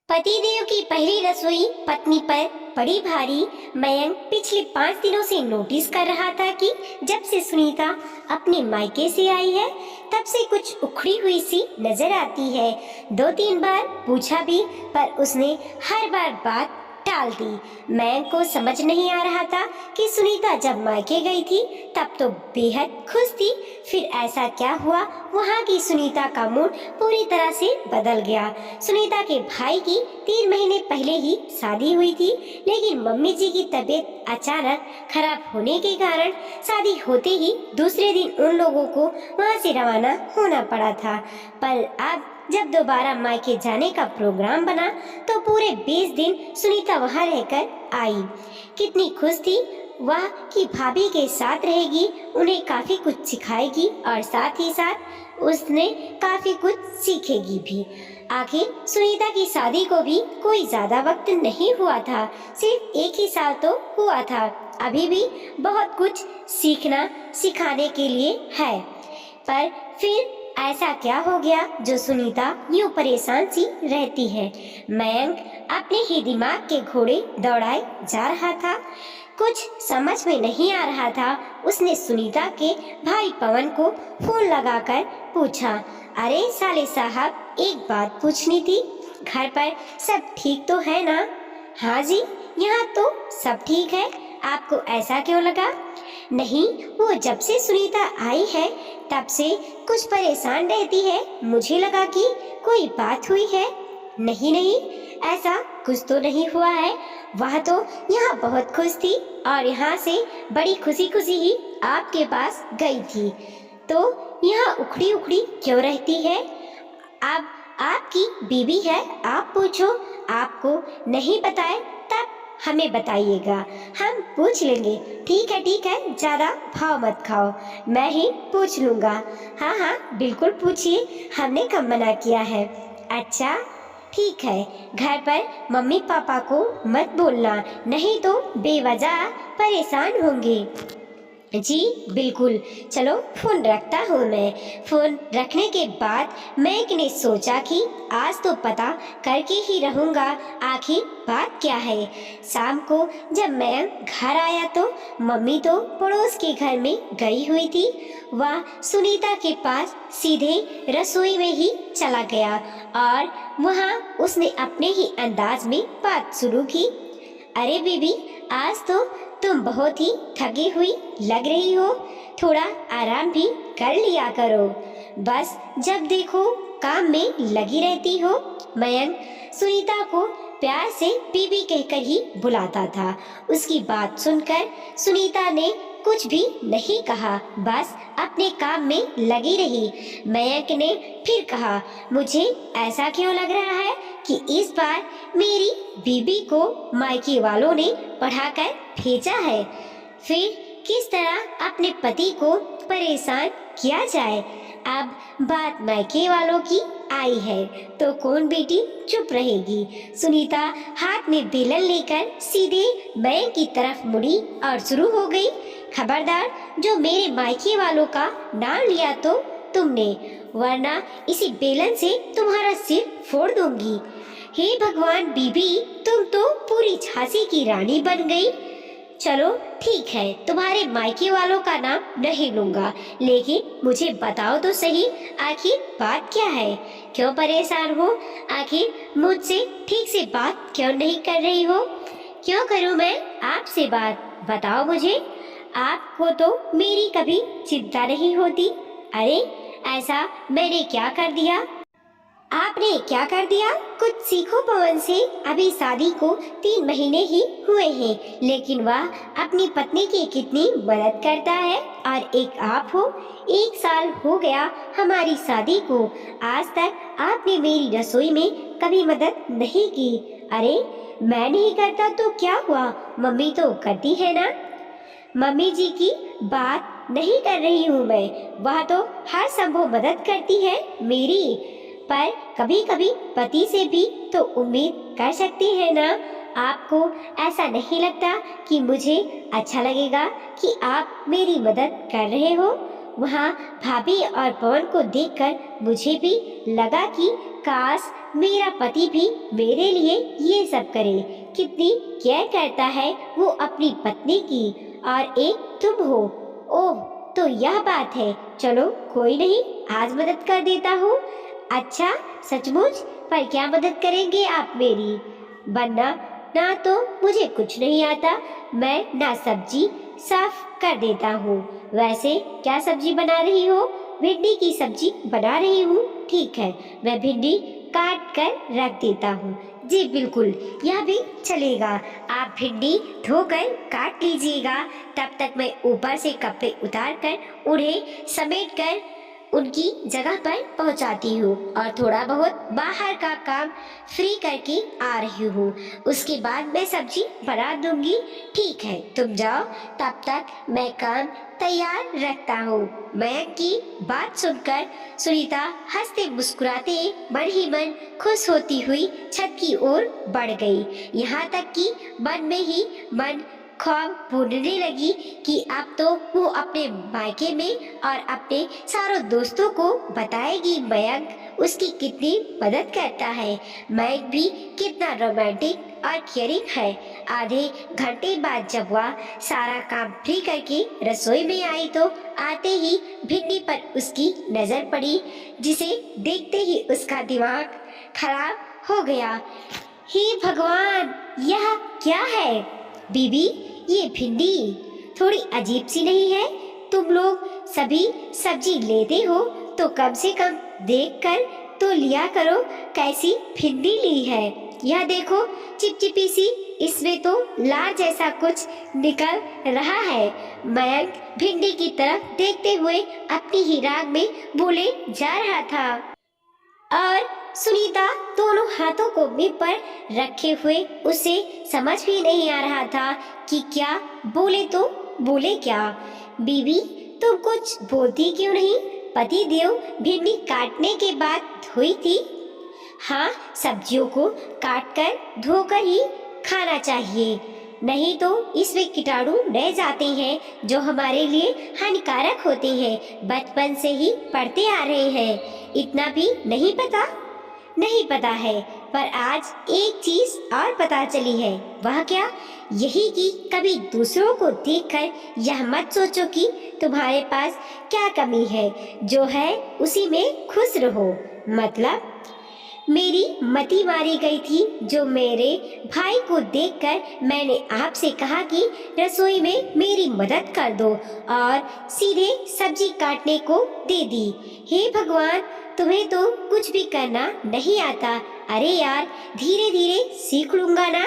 पतिदेव की पहली रसोई पत्नी पर बड़ी भारी। मयंक पिछले 5 दिनों से नोटिस कर रहा था कि जब से सुनीता अपने मायके से आई है तब से कुछ उखड़ी हुई सी नजर आती है। 2-3 बार पूछा भी पर उसने हर बार बात टाल दी। मयंक को समझ नहीं आ रहा था कि सुनीता जब मायके गई थी तब तो बेहद खुश थी, फिर ऐसा क्या हुआ वहाँ की सुनीता का मूड पूरी तरह से बदल गया। सुनीता के भाई की 3 महीने पहले ही शादी हुई थी, लेकिन मम्मी जी की तबीयत अचानक खराब होने के कारण शादी होते ही दूसरे दिन उन लोगों को वहाँ से रवाना होना पड़ा था। पर अब जब दोबारा मायके जाने का प्रोग्राम बना तो पूरे 20 दिन सुनीता वहाँ रहकर आई। कितनी खुश थी वह कि भाभी के साथ रहेगी, उन्हें काफी कुछ सिखाएगी और साथ ही साथ उसने काफी कुछ सीखेगी भी। आखिर सुनीता की शादी को भी कोई ज्यादा वक्त नहीं हुआ था, सिर्फ 1 ही साल तो हुआ था। अभी भी बहुत कुछ सीखना सिखाने के लिए है। पर फिर ऐसा क्या हो गया जो सुनीता यूं परेशान सी रहती है। मयंक अपने ही दिमाग के घोड़े दौड़ाए जा रहा था। कुछ समझ में नहीं आ रहा था। उसने सुनीता के भाई पवन को फोन लगाकर पूछा, अरे साले साहब, एक बात पूछनी थी, घर पर सब ठीक तो है ना? हाँ जी, यहाँ तो सब ठीक है। आपको ऐसा क्यों लगा? नहीं, वो जब से सुनीता आई है तब से कुछ परेशान रहती है, मुझे लगा कि कोई बात हुई है। नहीं नहीं, ऐसा कुछ तो नहीं हुआ है। वह तो यहाँ बहुत खुश थी और यहाँ से बड़ी खुशी खुशी ही आपके पास गई थी, तो यहाँ उखड़ी उखड़ी क्यों रहती है? अब आपकी बीवी है, आप पूछो। आपको नहीं बताए तब हमें बताइएगा, हम पूछ लेंगे। ठीक है, ज्यादा भाव मत खाओ, मैं ही पूछ लूंगा। हाँ हाँ बिल्कुल पूछिए, हमने कब मना किया है। अच्छा ठीक है, घर पर मम्मी पापा को मत बोलना, नहीं तो बेवजह परेशान होंगे। जी बिल्कुल, चलो फोन रखता हूँ मैं। फोन रखने के बाद मैंने सोचा कि आज तो पता करके ही रहूँगा आखिर बात क्या है। शाम को जब मैं घर आया तो मम्मी तो पड़ोस के घर में गई हुई थी। वह सुनीता के पास सीधे रसोई में ही चला गया और वहाँ उसने अपने ही अंदाज में बात शुरू की। अरे बीबी, आज तो तुम बहुत ही थकी हुई लग रही हो, थोड़ा आराम भी कर लिया करो। बस जब देखो काम में लगी रहती हो। मयंक सुनीता को प्यार से बीबी कहकर ही बुलाता था। उसकी बात सुनकर सुनीता ने कुछ भी नहीं कहा, बस अपने काम में लगी रही। मयंक ने फिर कहा, मुझे ऐसा क्यों लग रहा है कि इस बार मेरी बीबी को मायके वालों ने पढ़ाकर भेजा है। फिर किस तरह अपने पति को परेशान किया जाए। अब बात मायके वालों की आई है तो कौन बेटी चुप रहेगी। सुनीता हाथ में बेलन लेकर सीधे मयंक की तरफ मुड़ी और शुरू हो गई, खबरदार जो मेरे मायके वालों का नाम लिया तो तुमने, वरना इसी बेलन से तुम्हारा सिर फोड़ दूंगी। हे भगवान बीबी, तुम तो पूरी झांसी की रानी बन गई। चलो ठीक है, तुम्हारे मायके वालों का नाम नहीं लूंगा, लेकिन मुझे बताओ तो सही, आखिर बात क्या है? क्यों परेशान हो? आखिर मुझसे ठीक से बात क्यों नहीं कर रही हो? क्यों करूं मैं आपसे बात, बताओ मुझे। आपको तो मेरी कभी चिंता नहीं होती। अरे ऐसा मैंने क्या कर दिया? आपने क्या कर दिया? कुछ सीखो पवन से। अभी शादी को 3 महीने ही हुए हैं, लेकिन वह अपनी पत्नी की कितनी मदद करता है। और एक आप हो, 1 साल हो गया हमारी शादी को, आज तक आपने मेरी रसोई में कभी मदद नहीं की। अरे मैं नहीं करता तो क्या हुआ, मम्मी तो करती है ना। मम्मी जी की बात नहीं कर रही हूँ मैं, वह तो हर संभव मदद करती है मेरी, पर कभी कभी पति से भी तो उम्मीद कर सकती है ना। आपको ऐसा नहीं लगता कि मुझे अच्छा लगेगा कि आप मेरी मदद कर रहे हो? वहाँ भाभी और पवन को देखकर मुझे भी लगा कि काश मेरा पति भी मेरे लिए ये सब करे। कितनी केयर करता है वो अपनी पत्नी की, और एक तुम हो। ओह, तो यह बात है। चलो कोई नहीं, आज मदद कर देता हूँ। अच्छा, सचमुच? पर क्या मदद करेंगे आप मेरी? वरना ना तो मुझे कुछ नहीं आता, मैं ना सब्जी साफ कर देता हूँ। वैसे क्या सब्जी बना रही हो? भिंडी की सब्जी बना रही हूँ। ठीक है, मैं भिंडी काट कर रख देता हूँ। जी बिल्कुल, यह भी चलेगा। आप भिंडी धोकर काट लीजिएगा, तब तक मैं ऊपर से कपड़े उतार कर उन्हें समेट कर उनकी जगह पर पहुंचाती हूँ और थोड़ा बहुत बाहर का काम फ्री करके आ रही हूँ। उसके बाद मैं सब्जी बना दूंगी। ठीक है, तुम जाओ, तब तक मैं काम तैयार रखता हूँ। मयंक की बात सुनकर सुनीता हंसते मुस्कुराते मन ही मन खुश होती हुई छत की ओर बढ़ गई। यहाँ तक कि मन में ही मन ख्वाब बुनने लगी कि अब तो वो अपने मायके में और अपने सारों दोस्तों को बताएगी मयंक उसकी कितनी मदद करता है, मयंक भी कितना रोमांटिक और केयरिंग है। आधे घंटे बाद जब वह सारा काम फ्री करके रसोई में आई तो आते ही भिंडी पर उसकी नजर पड़ी, जिसे देखते ही उसका दिमाग खराब हो गया। हे भगवान, यह क्या है? बीबी, ये भिंडी थोड़ी अजीब सी नहीं है? तुम लोग सभी सब्जी लेते हो तो कम से कम देखकर तो लिया करो कैसी भिंडी ली है। यह देखो, चिपचिपी सी, इसमें तो लार जैसा कुछ निकल रहा है। मयंक भिंडी की तरफ देखते हुए अपनी ही राग में बोले जा रहा था और सुनीता दोनों हाथों को मुंह पर रखे हुए उसे समझ भी नहीं आ रहा था कि क्या बोले तो बोले क्या। बीबी, तुम कुछ बोलती क्यों नहीं? पति देव भिंडी काटने के बाद धोई थी। हाँ, सब्जियों को काटकर धोकर ही खाना चाहिए, नहीं तो इसमें कीटाणु रह जाते हैं जो हमारे लिए हानिकारक होते हैं। बचपन से ही पढ़ते आ रहे हैं, इतना भी नहीं पता? नहीं पता है, पर आज एक चीज और पता चली है। वह क्या? यही कि कभी दूसरों को देखकर यह मत सोचो कि तुम्हारे पास क्या कमी है, जो है उसी में खुश रहो। मतलब मेरी मति मारी गई थी जो मेरे भाई को देखकर मैंने आपसे कहा कि रसोई में मेरी मदद कर दो और सीधे सब्जी काटने को दे दी। हे भगवान, तुम्हें तो कुछ भी करना नहीं आता। अरे यार, धीरे धीरे सीख लूंगा ना।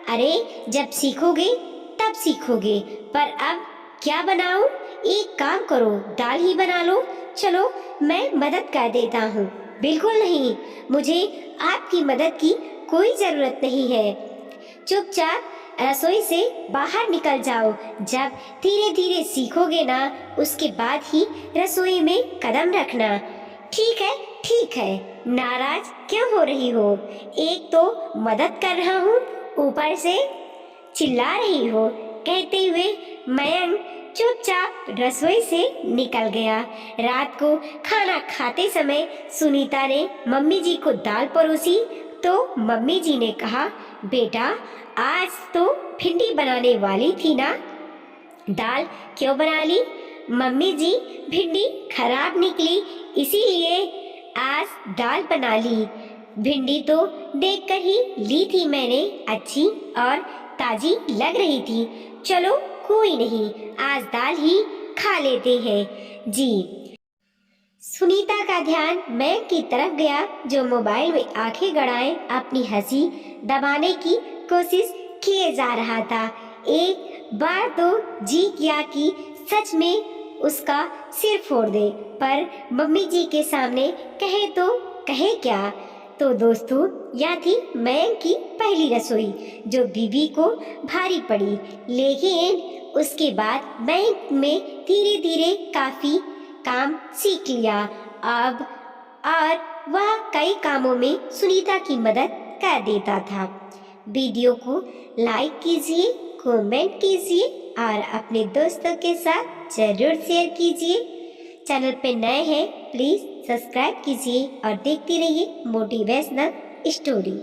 अरे जब सीखोगे तब सीखोगे, पर अब क्या बनाऊं? एक काम करो, दाल ही बना लो। चलो, मैं मदद कर देता हूँ। बिल्कुल नहीं, मुझे आपकी मदद की कोई जरूरत नहीं है। चुपचाप रसोई से बाहर निकल जाओ। जब धीरे धीरे सीखोगे ना, उसके बाद ही रसोई में कदम रखना। ठीक है, ठीक है, नाराज क्यों हो रही हो? एक तो मदद कर रहा हूँ, ऊपर से चिल्ला रही हो। कहते हुए मयंक चुपचाप रसोई से निकल गया। रात को खाना खाते समय सुनीता ने मम्मी जी को दाल परोसी तो मम्मी जी ने कहा, बेटा आज तो भिंडी बनाने वाली थी ना, दाल क्यों बना ली? मम्मी जी, भिंडी खराब निकली इसीलिए आज दाल बना ली। भिंडी तो देखकर ही ली थी मैंने, अच्छी और ताजी लग रही थी। चलो कोई नहीं, आज दाल ही खा लेते हैं। जी। सुनीता का ध्यान मयंक की तरफ गया, जो मोबाइल में आंखें गड़ाए अपनी हंसी दबाने की कोशिश किए जा रहा था। एक बार तो जी किया कि सच में उसका सिर फोड़ दे, पर मम्मी जी के सामने कहे तो कहे क्या। तो दोस्तों, यह थी मयंक की पहली रसोई, जो बीबी को भारी पड़ी, लेकिन उसके बाद मयंक में धीरे धीरे काफी काम सीख लिया। अब और वह कई कामों में सुनीता की मदद कर देता था। वीडियो को लाइक कीजिए, कमेंट कीजिए और अपने दोस्तों के साथ जरूर शेयर कीजिए। चैनल पे नए हैं प्लीज सब्सक्राइब कीजिए और देखते रहिए मोटिवेशनल स्टोरी।